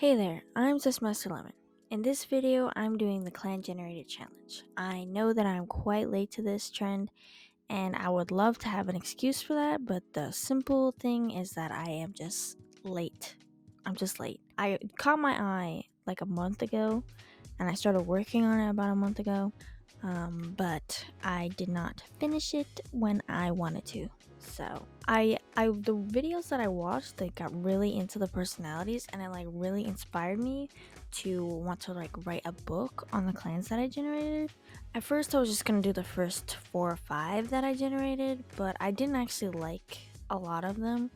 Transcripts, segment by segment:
Hey there, I'm Master Lemon. In this video, I'm doing the clan generated challenge. I know that I'm quite late to this trend, and I would love to have an excuse for that, but the simple thing is that I am just late. I'm just late. I caught my eye like a month ago, and I started working on it about a month ago, but I did not finish it when I wanted to. So the videos that I watched, they got really into the personalities, and it like really inspired me to want to like write a book on the clans that I generated. At first I was just gonna do the first 4 or 5 that I generated, but I didn't actually like a lot of them.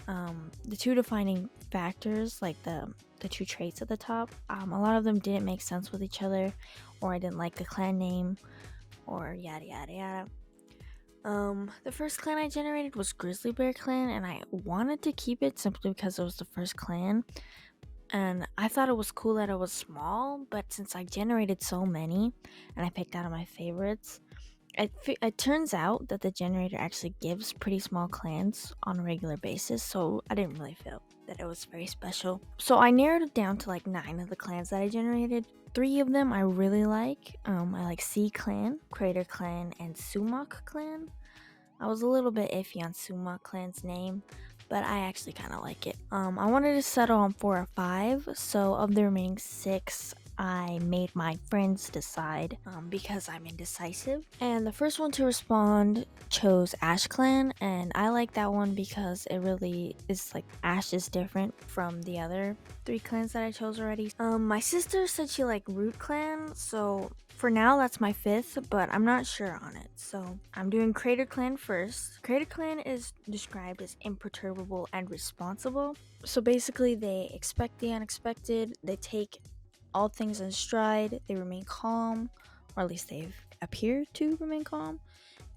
The two defining factors, like the two traits at the top, a lot of them didn't make sense with each other, or I didn't like the clan name, or yada yada yada. The first clan I generated was Grizzly Bear Clan, and I wanted to keep it simply because it was the first clan. And I thought it was cool that it was small, but since I generated so many and I picked out of my favorites, it turns out that the generator actually gives pretty small clans on a regular basis, so I didn't really feel that it was very special. So I narrowed it down to like 9 of the clans that I generated. 3 of them I really like. I like Sea Clan, Craterclan, and Sumac Clan. I was a little bit iffy on Sumac Clan's name, but I actually kind of like it. I wanted to settle on 4 or 5, so of the remaining 6, I made my friends decide because I'm indecisive. And the first one to respond chose Ash Clan, and I like that one because it really is like Ash is different from the other 3 clans that I chose already. My sister said she liked Root Clan, so for now that's my 5th, but I'm not sure on it. So I'm doing Craterclan first. Craterclan is described as imperturbable and responsible. So basically they expect the unexpected, they take all things in stride, they remain calm, or at least they appear to remain calm,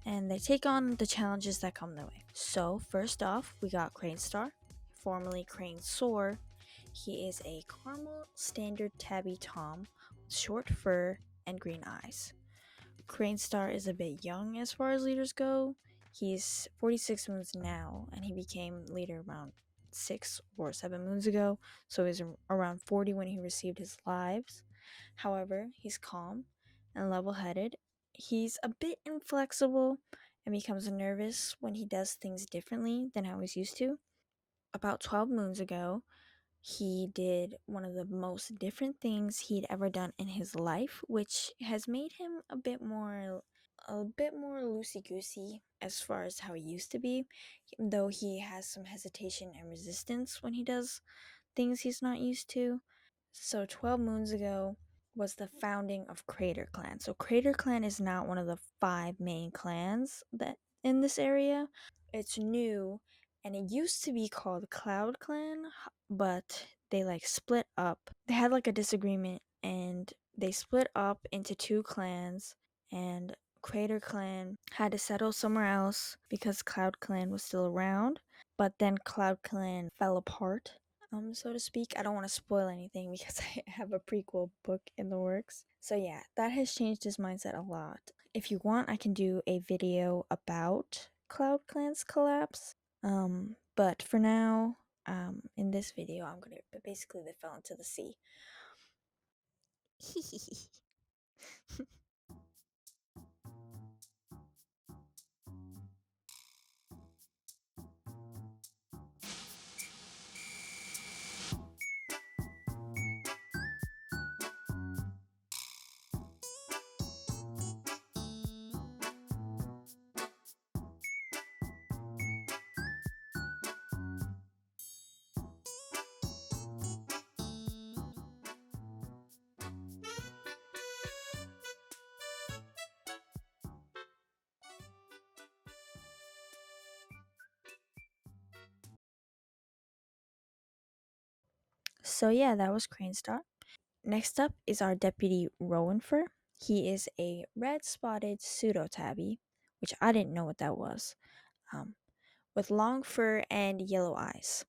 and they take on the challenges that come their way. So first off, we got Cranestar, formerly Cranesaur. He is a caramel standard tabby tom with short fur and green eyes. Cranestar is a bit young as far as leaders go. He's 46 moons now, and he became leader around 6 or 7 moons ago, so he was around 40 when he received his lives. However, he's calm and level-headed. He's a bit inflexible and becomes nervous when he does things differently than how he's used to. About 12 moons ago, he did one of the most different things he'd ever done in his life, which has made him a bit more loosey-goosey as far as how he used to be, though he has some hesitation and resistance when he does things he's not used to. So 12 moons ago was the founding of Craterclan. So Craterclan is not one of the 5 main clans that in this area. It's new, and it used to be called Cloud Clan, but they like split up. They had like a disagreement, and they split up into 2 clans, and Crater Clan had to settle somewhere else because Cloud Clan was still around. But then Cloud Clan fell apart, so to speak. I don't want to spoil anything because I have a prequel book in the works. So yeah, that has changed his mindset a lot. If you want, I can do a video about Cloud Clan's collapse. But for now, in this video, basically they fell into the sea. So yeah, that was Cranestar. Next up is our deputy Rowanfur. He is a red-spotted pseudo-tabby, which I didn't know what that was, with long fur and yellow eyes.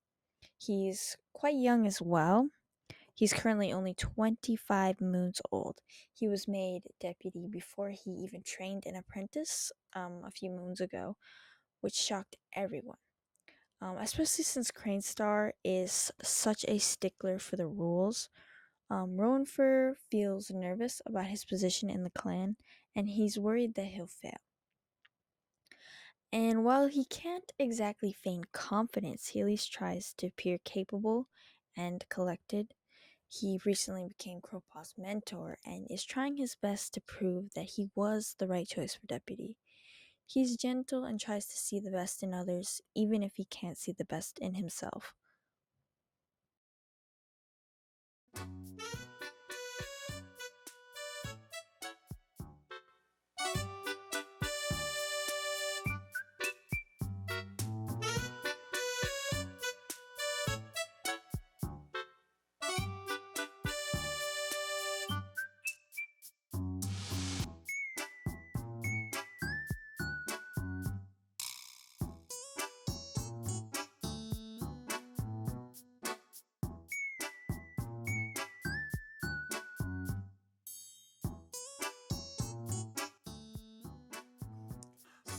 He's quite young as well. He's currently only 25 moons old. He was made deputy before he even trained an apprentice a few moons ago, which shocked everyone. especially since Cranestar is such a stickler for the rules. Rowanfur feels nervous about his position in the clan, and he's worried that he'll fail. And while he can't exactly feign confidence, he at least tries to appear capable and collected. He recently became Kropa's mentor and is trying his best to prove that he was the right choice for deputy. He's gentle and tries to see the best in others, even if he can't see the best in himself.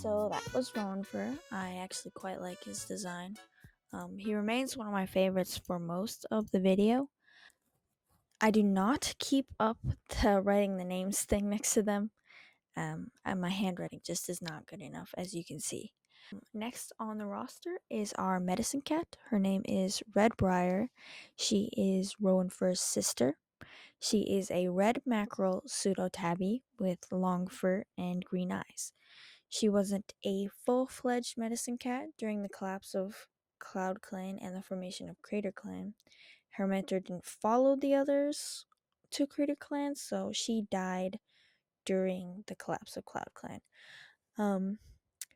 So that was Rowanfur. I actually quite like his design. He remains one of my favorites for most of the video. I do not keep up the writing the names thing next to them, and my handwriting just is not good enough, as you can see. Next on the roster is our medicine cat. Her name is Red Briar. She is Rowanfur's sister. She is a red mackerel pseudo tabby with long fur and green eyes. She wasn't a full-fledged medicine cat during the collapse of Cloud-Clan and the formation of Craterclan. Her mentor didn't follow the others to Craterclan, so she died during the collapse of Cloud-Clan.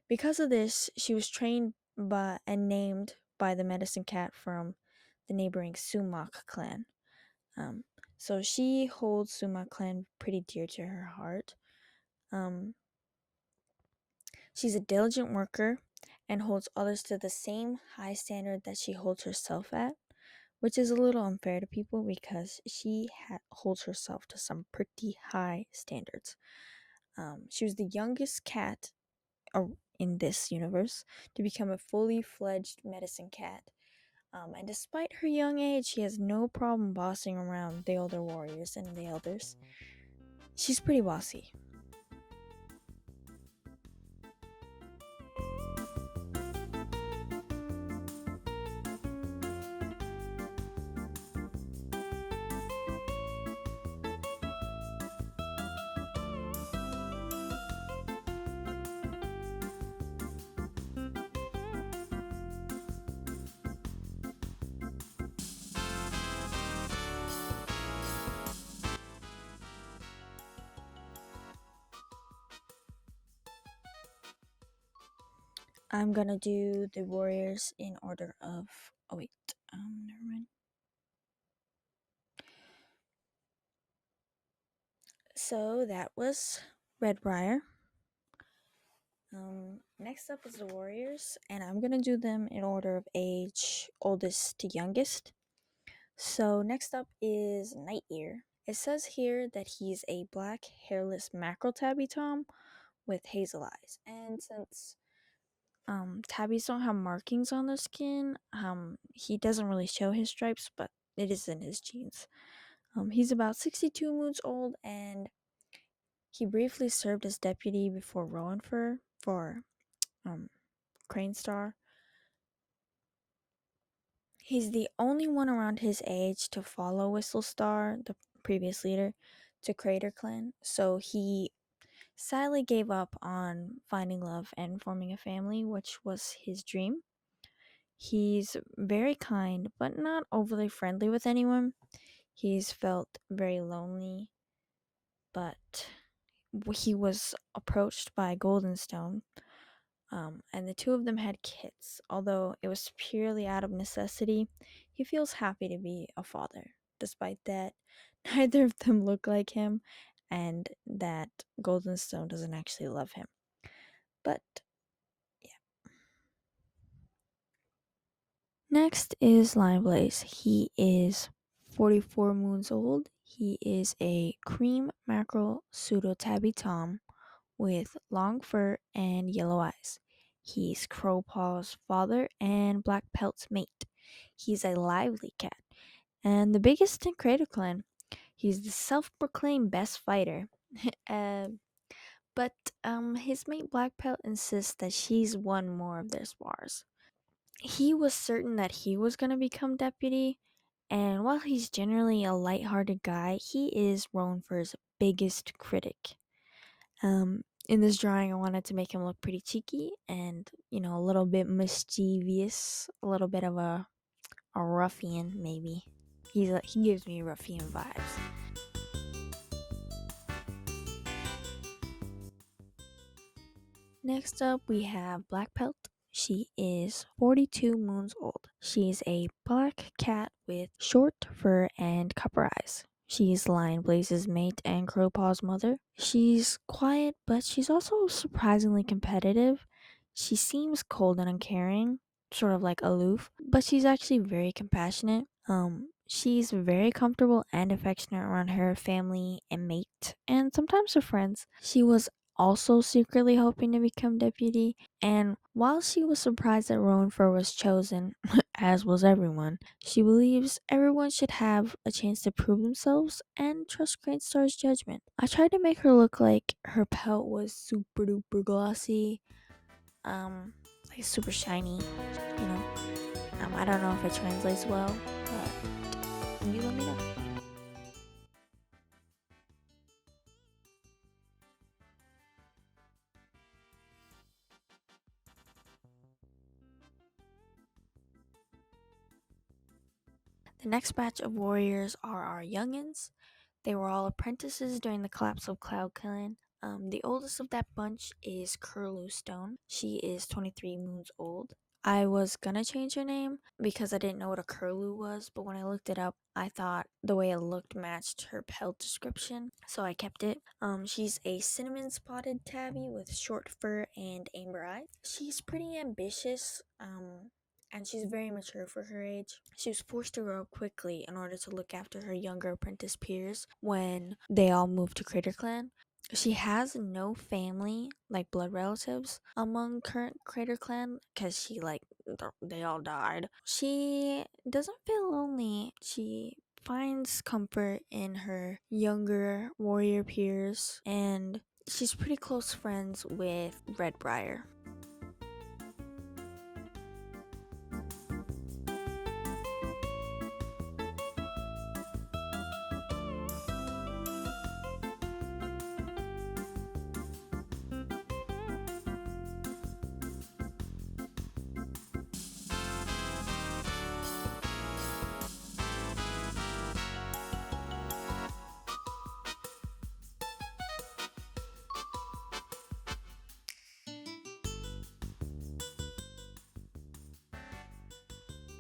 Because of this, she was trained by and named by the medicine cat from the neighboring Sumac clan. So she holds Sumac clan pretty dear to her heart. She's a diligent worker and holds others to the same high standard that she holds herself at, which is a little unfair to people because she holds herself to some pretty high standards. She was the youngest cat in this universe to become a fully fledged medicine cat. And despite her young age, she has no problem bossing around the older warriors and the elders. She's pretty bossy. I'm gonna do the warriors in order of. Oh wait, never mind. So that was Red Briar. Next up is the warriors, and I'm gonna do them in order of age, oldest to youngest. So next up is Night Ear. It says here that he's a black hairless mackerel tabby tom with hazel eyes, and since tabbies don't have markings on their skin, he doesn't really show his stripes, but it is in his genes. He's about 62 moons old, and he briefly served as deputy before Rowanfur for Cranestar. He's the only one around his age to follow Whistlestar, the previous leader, to Craterclan, so he sadly gave up on finding love and forming a family, which was his dream. He's very kind, but not overly friendly with anyone. He's felt very lonely, but he was approached by Goldstone, and the two of them had kids. Although it was purely out of necessity, he feels happy to be a father. Despite that, neither of them look like him, and that Goldstone doesn't actually love him. But yeah. Next is Limeblaze. He is 44 moons old. He is a cream mackerel pseudo tabby tom with long fur and yellow eyes. He's Crowpaw's father and Black Pelt's mate. He's a lively cat and the biggest in Craterclan. He's the self-proclaimed best fighter. uh, but his mate Black Pelt insists that she's won more of their spars. He was certain that he was going to become deputy, and while he's generally a light-hearted guy, he is Rowanfur's biggest critic. In this drawing, I wanted to make him look pretty cheeky and, a little bit mischievous, a little bit of a ruffian, maybe. He gives me ruffian vibes. Next up, we have Black Pelt. She is 42 moons old. She's a black cat with short fur and copper eyes. She's Lion Blaze's mate and Crowpaw's mother. She's quiet, but she's also surprisingly competitive. She seems cold and uncaring, sort of like aloof, but she's actually very compassionate. She's very comfortable and affectionate around her family and mate, and sometimes her friends. She was also secretly hoping to become deputy, and while she was surprised that Rowanfur was chosen, as was everyone, she believes everyone should have a chance to prove themselves and trust Cranestar's judgment. I tried to make her look like her pelt was super duper glossy, like super shiny, you know. I don't know if it translates well, but you let me know. The next batch of warriors are our youngins. They were all apprentices during the collapse of Cloudclan. The oldest of that bunch is Curlew Stone. She is 23 moons old. I was gonna change her name because I didn't know what a curlew was, but when I looked it up, I thought the way it looked matched her pelt description, so I kept it. She's a cinnamon spotted tabby with short fur and amber eyes. She's pretty ambitious, and she's very mature for her age. She was forced to grow up quickly in order to look after her younger apprentice peers when they all moved to Craterclan. She has no family, like blood relatives, among current Craterclan because they all died. She doesn't feel lonely. She finds comfort in her younger warrior peers, and she's pretty close friends with Red Briar.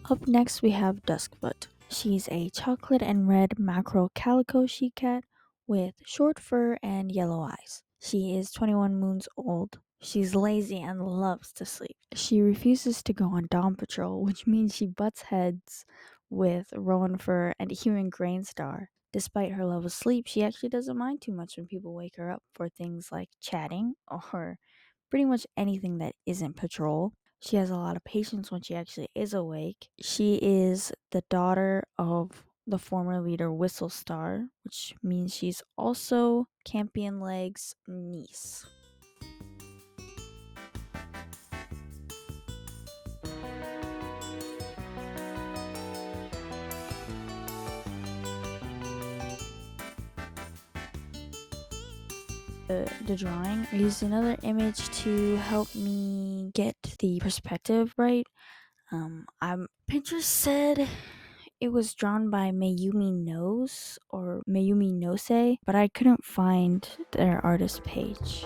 Up next, we have Duskfoot. She's a chocolate and red macro calico she cat with short fur and yellow eyes. She is 21 moons old. She's lazy and loves to sleep. She refuses to go on dawn patrol, which means she butts heads with Rowanfur and even Cranestar. Despite her love of sleep, she actually doesn't mind too much when people wake her up for things like chatting or pretty much anything that isn't patrol. She has a lot of patience when she actually is awake. She is the daughter of the former leader Whistlestar, which means she's also Campion Leg's niece. The drawing. I used another image to help me get the perspective right. Pinterest said it was drawn by Mayumi Nose or Mayumi Nose, but I couldn't find their artist page.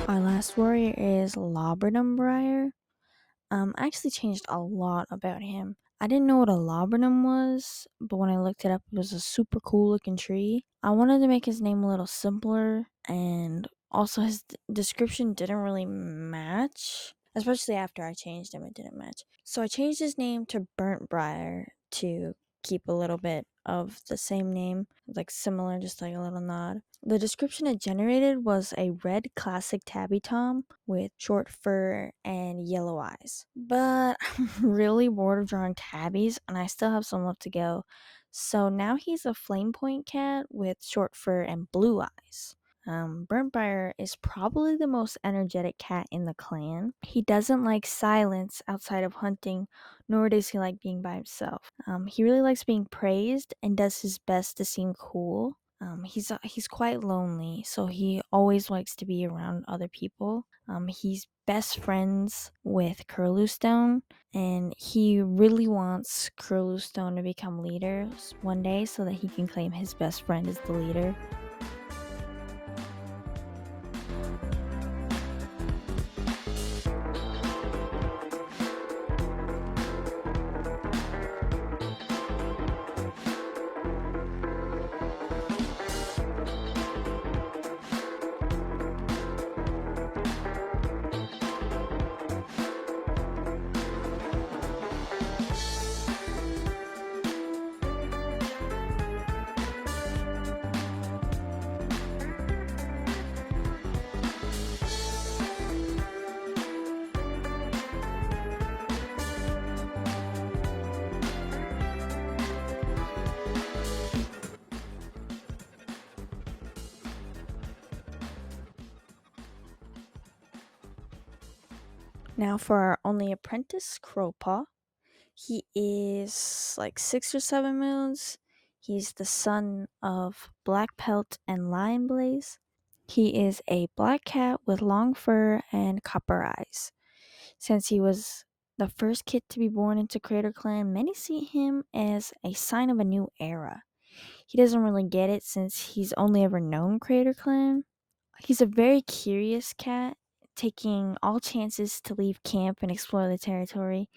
Our last warrior is Labradum Briar. I actually changed a lot about him. I didn't know what a labradum was, but when I looked it up, it was a super cool looking tree. I wanted to make his name a little simpler and Also, his description didn't really match, especially after I changed him, it didn't match. So I changed his name to Burnt Briar to keep a little bit of the same name, like similar, just like a little nod. The description it generated was a red classic tabby tom with short fur and yellow eyes. But I'm really bored of drawing tabbies and I still have some left to go. So now he's a flame point cat with short fur and blue eyes. Burnt Briar is probably the most energetic cat in the clan. He doesn't like silence outside of hunting, nor does he like being by himself. He really likes being praised and does his best to seem cool. He's quite lonely, so he always likes to be around other people. He's best friends with Curlew, and he really wants Curlew to become leaders one day so that he can claim his best friend as the leader. Now for our only apprentice, Kropa. He is like 6 or 7 moons. He's the son of Black Pelt and Lion Blaze. He is a black cat with long fur and copper eyes. Since he was the first kid to be born into Craterclan, many see him as a sign of a new era. He doesn't really get it since he's only ever known Craterclan. He's a very curious cat, taking all chances to leave camp and explore the territory.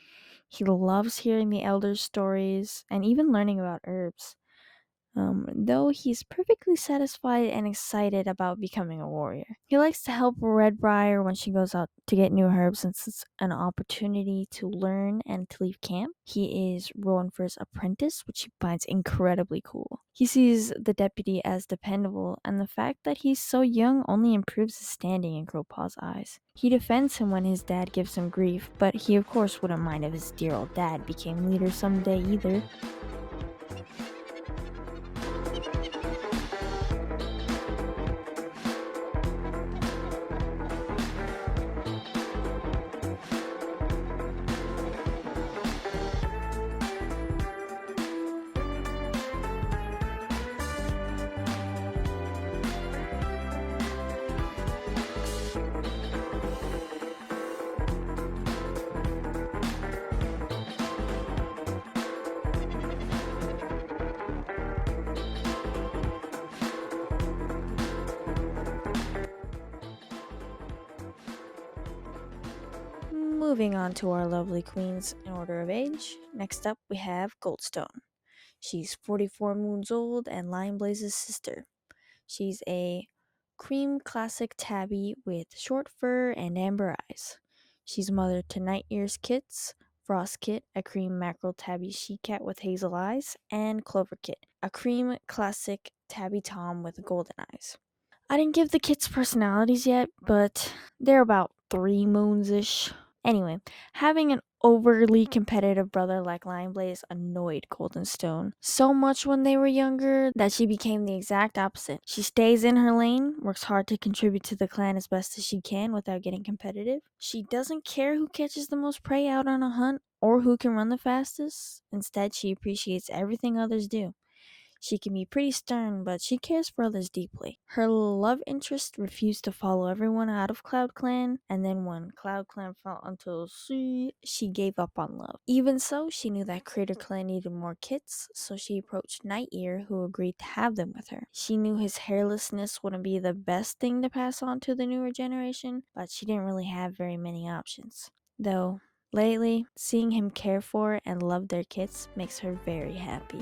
He loves hearing the elders' stories and even learning about herbs. Though he's perfectly satisfied and excited about becoming a warrior. He likes to help Red Briar when she goes out to get new herbs since it's an opportunity to learn and to leave camp. He is Rowanfur's apprentice, which he finds incredibly cool. He sees the deputy as dependable, and the fact that he's so young only improves his standing in Kropa's eyes. He defends him when his dad gives him grief, but he of course wouldn't mind if his dear old dad became leader someday either. Moving on to our lovely queens in order of age. Next up, we have Goldstone. She's 44 moons old and Lion Blaze's sister. She's a cream classic tabby with short fur and amber eyes. She's mother to Night Ear's kits, Frost Kit, a cream mackerel tabby she-cat with hazel eyes, and Clover Kit, a cream classic tabby tom with golden eyes. I didn't give the kits personalities yet, but they're about 3 moons-ish. Anyway, having an overly competitive brother like Lion Blaze annoyed Goldstone so much when they were younger that she became the exact opposite. She stays in her lane, works hard to contribute to the clan as best as she can without getting competitive. She doesn't care who catches the most prey out on a hunt or who can run the fastest. Instead, she appreciates everything others do. She can be pretty stern, but she cares for others deeply. Her love interest refused to follow everyone out of Cloud Clan, and then when Cloud Clan fell into the sea, she gave up on love. Even so, she knew that Crater Clan needed more kits, so she approached Night Ear, who agreed to have them with her. She knew his hairlessness wouldn't be the best thing to pass on to the newer generation, but she didn't really have very many options. Though, lately, seeing him care for and love their kits makes her very happy.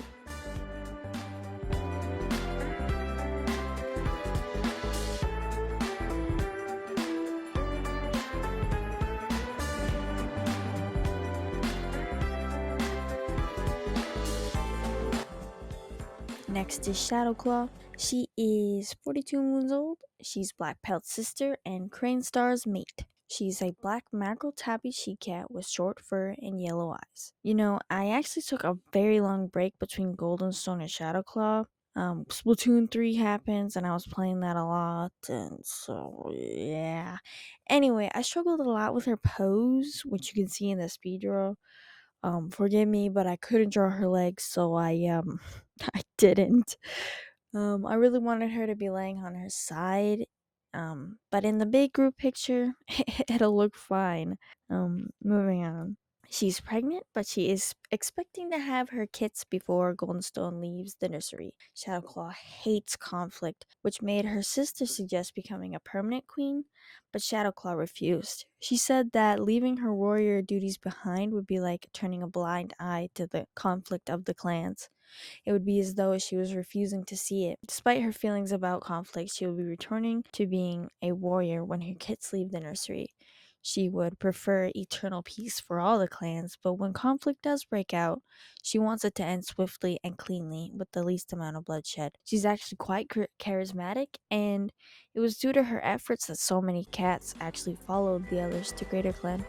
Next is Shadowclaw. She is 42 moons old. She's Black Pelt's sister and Cranestar's mate. She's a black mackerel tabby she-cat with short fur and yellow eyes. You know, I actually took a very long break between Goldstone and Shadowclaw. Splatoon 3 happens and I was playing that a lot, and so yeah. Anyway, I struggled a lot with her pose, which you can see in the speed draw. Forgive me, but I couldn't draw her legs, so I didn't. I really wanted her to be laying on her side. But in the big group picture, it'll look fine. Moving on. She's pregnant, but she is expecting to have her kits before Goldstone leaves the nursery. Shadowclaw hates conflict, which made her sister suggest becoming a permanent queen, but Shadowclaw refused. She said that leaving her warrior duties behind would be like turning a blind eye to the conflict of the clans. It would be as though she was refusing to see it. Despite her feelings about conflict, she will be returning to being a warrior when her kids leave the nursery. She would prefer eternal peace for all the clans, but when conflict does break out, she wants it to end swiftly and cleanly with the least amount of bloodshed. She's actually quite charismatic, and it was due to her efforts that so many cats actually followed the others to Craterclan.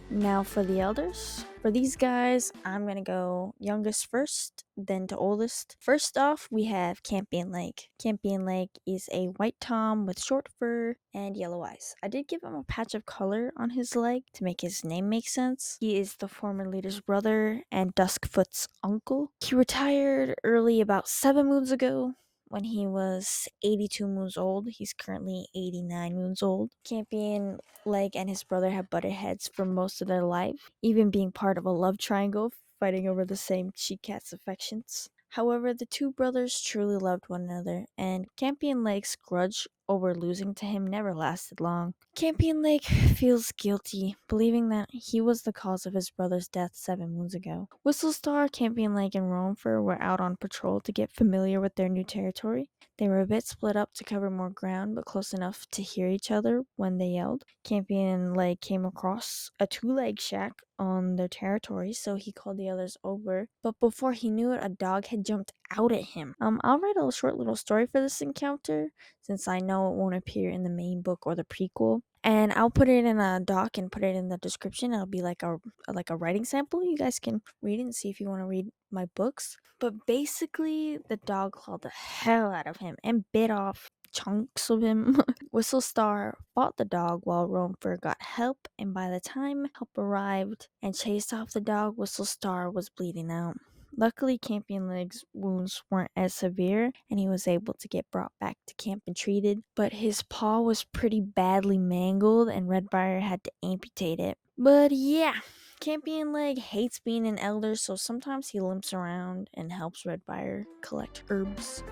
Now for the elders. For these guys, I'm gonna go youngest first, then to oldest. First off, we have Campion Lake. Campion Lake is a white tom with short fur and yellow eyes. I did give him a patch of color on his leg to make his name make sense. He is the former leader's brother and Duskfoot's uncle. He retired early about 7 moons ago, when he was 82 moons old. He's currently 89 moons old. Campion Leg and his brother have butted heads for most of their life, even being part of a love triangle, fighting over the same she-cat's affections. However, the two brothers truly loved one another, and Campion Lake's grudge over losing to him never lasted long. Campion Lake feels guilty, believing that he was the cause of his brother's death 7 moons ago. Whistlestar, Campion Lake, and Rowanfur were out on patrol to get familiar with their new territory. They were a bit split up to cover more ground, but close enough to hear each other when they yelled. Campion Lake came across a two-leg shack on their territory, so he called the others over. But before he knew it, a dog had jumped out at him. I'll write a short little story for this encounter, since I know it won't appear in the main book or the prequel. And I'll put it in a doc and put it in the description. It'll be like a writing sample. You guys can read it and see if you want to read my books. But basically, the dog clawed the hell out of him and bit off chunks of him. Whistlestar fought the dog while Rowanfur got help, and by the time help arrived and chased off the dog, Whistlestar was bleeding out. Luckily, Campion Leg's wounds weren't as severe, and he was able to get brought back to camp and treated, but his paw was pretty badly mangled, and Briar had to amputate it. But yeah, Campion Leg hates being an elder, so sometimes he limps around and helps Briar collect herbs.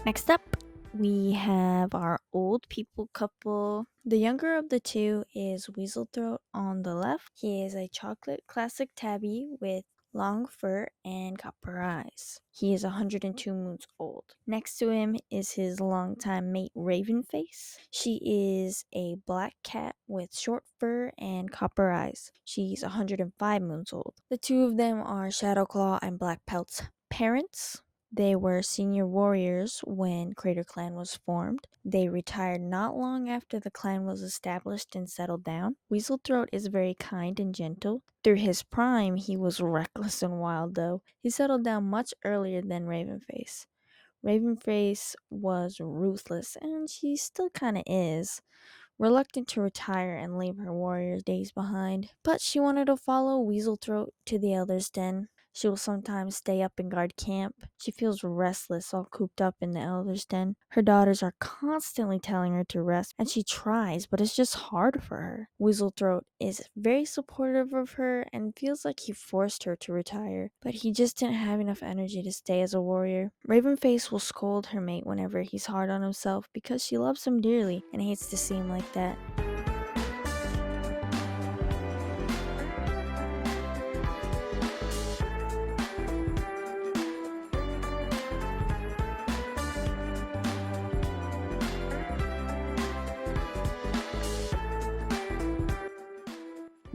Next up, we have our old people couple. The younger of the two is Weaselthroat on the left. He is a chocolate classic tabby with long fur and copper eyes. He is 102 moons old. Next to him is his longtime mate Ravenface. She is a black cat with short fur and copper eyes. She's 105 moons old. The two of them are Shadowclaw and Black Pelt's parents. They were senior warriors when Craterclan was formed. They retired not long after the clan was established and settled down. Weaselthroat is very kind and gentle. Through his prime, he was reckless and wild, though. He settled down much earlier than Ravenface. Ravenface was ruthless, and she still kinda is. Reluctant to retire and leave her warrior days behind, but she wanted to follow Weaselthroat to the Elder's Den. She will sometimes stay up and guard camp. She feels restless all cooped up in the Elder's Den. Her daughters are constantly telling her to rest, and she tries, but it's just hard for her. Weaselthroat is very supportive of her and feels like he forced her to retire, but he just didn't have enough energy to stay as a warrior. Ravenface will scold her mate whenever he's hard on himself because she loves him dearly and hates to see him like that.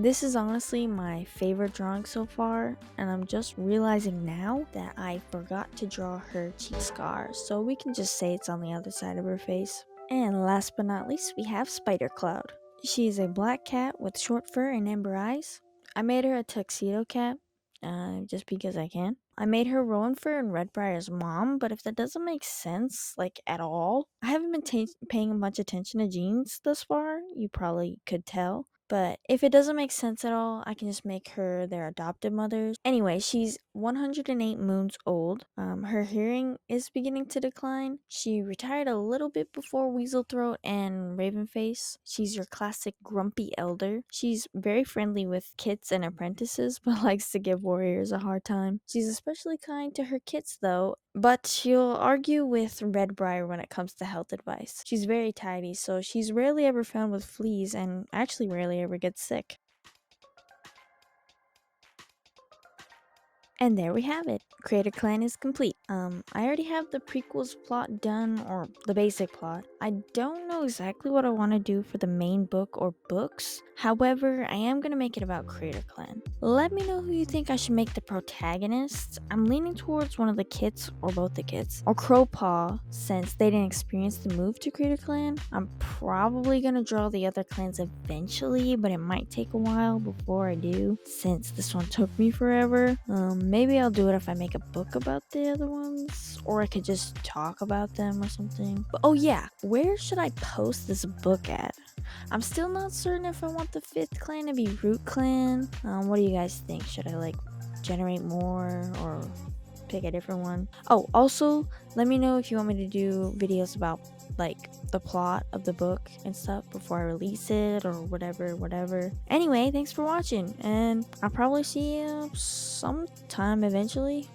This is honestly my favorite drawing so far, and I'm just realizing now that I forgot to draw her cheek scar, so we can just say it's on the other side of her face. And last but not least, we have Spider Cloud. She's a black cat with short fur and amber eyes. I made her a tuxedo cat, just because I can. I made her Rowanfur and Red Briar's mom, but if that doesn't make sense, like at all, I haven't been paying much attention to genes thus far, you probably could tell. But if it doesn't make sense at all, I can just make her their adopted mothers. Anyway, she's 108 moons old. Her hearing is beginning to decline. She retired a little bit before Weaselthroat and Ravenface. She's your classic grumpy elder. She's very friendly with kits and apprentices, but likes to give warriors a hard time. She's especially kind to her kits though, but she'll argue with Red Briar when it comes to health advice. She's very tidy, so she's rarely ever found with fleas and actually rarely ever gets sick. And there we have it. Craterclan is complete. I already have the prequel's plot done, or the basic plot. I don't know exactly what I want to do for the main book or books. However, I am going to make it about Craterclan. Let me know who you think I should make the protagonist. I'm leaning towards one of the kits, or both the kits, or Kropa, since they didn't experience the move to Craterclan. I'm probably going to draw the other clans eventually, but it might take a while before I do, since this one took me forever. Maybe I'll do it if I make a book about the other ones, or I could just talk about them or something. But oh yeah, where should I post this book at? I'm still not certain if I want the 5th clan to be Root Clan. What do you guys think? Should I like generate more or pick a different one? Oh, also let me know if you want me to do videos about like the plot of the book and stuff before I release it or whatever. Anyway, thanks for watching, and I'll probably see you sometime eventually.